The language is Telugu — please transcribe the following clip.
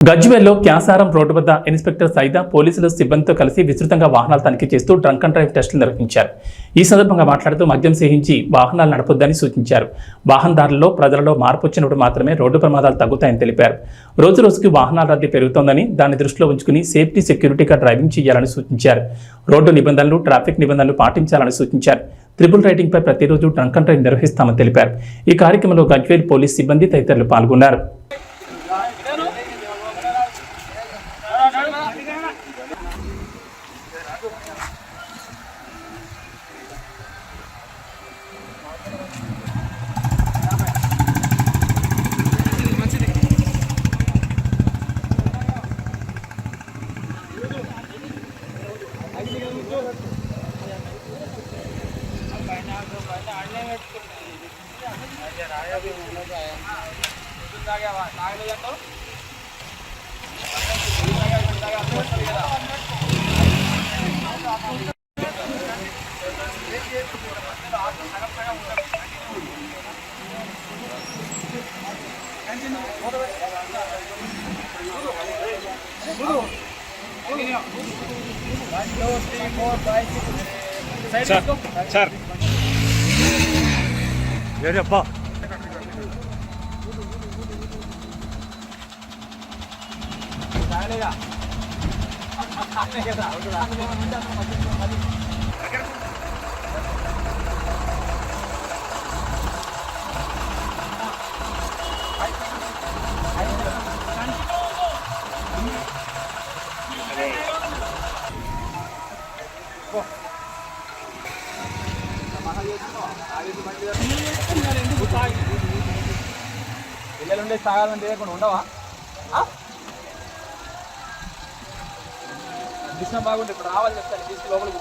గజ్వేల్లో క్యాసారం రోడ్డు వద్ద ఇన్స్పెక్టర్ సైదా పోలీసులు సిబ్బందితో కలిసి విస్తృతంగా వాహనాలు తనిఖీ చేస్తూ డ్రంక్ అండ్ డ్రైవ్ టెస్టులు నిర్వహించారు. ఈ సందర్భంగా మాట్లాడుతూ మద్యం సేవించి వాహనాలు నడపొద్దని సూచించారు. వాహనదారులలో ప్రజలలో మార్పు వచ్చినప్పుడు మాత్రమే రోడ్డు ప్రమాదాలు తగ్గుతాయని తెలిపారు. రోజు రోజుకి వాహనాల రద్దీ పెరుగుతోందని దాన్ని దృష్టిలో ఉంచుకుని సేఫ్టీ సెక్యూరిటీగా డ్రైవింగ్ చేయాలని సూచించారు. రోడ్డు నిబంధనలు ట్రాఫిక్ నిబంధనలు పాటించాలని సూచించారు. ట్రిపుల్ రైటింగ్ పై ప్రతిరోజు డ్రంక్ అండ్ డ్రైవ్ నిర్వహిస్తామని తెలిపారు. ఈ కార్యక్రమంలో గజ్వేల్ పోలీస్ సిబ్బంది తదితరులు పాల్గొన్నారు. సార్ అబ్బా పిల్లలుండే తాగాలని తెలియకుండా ఉండవా? బాగుంటే ఇప్పుడు రావాలి చెప్తాను తీసుకు లోపలికి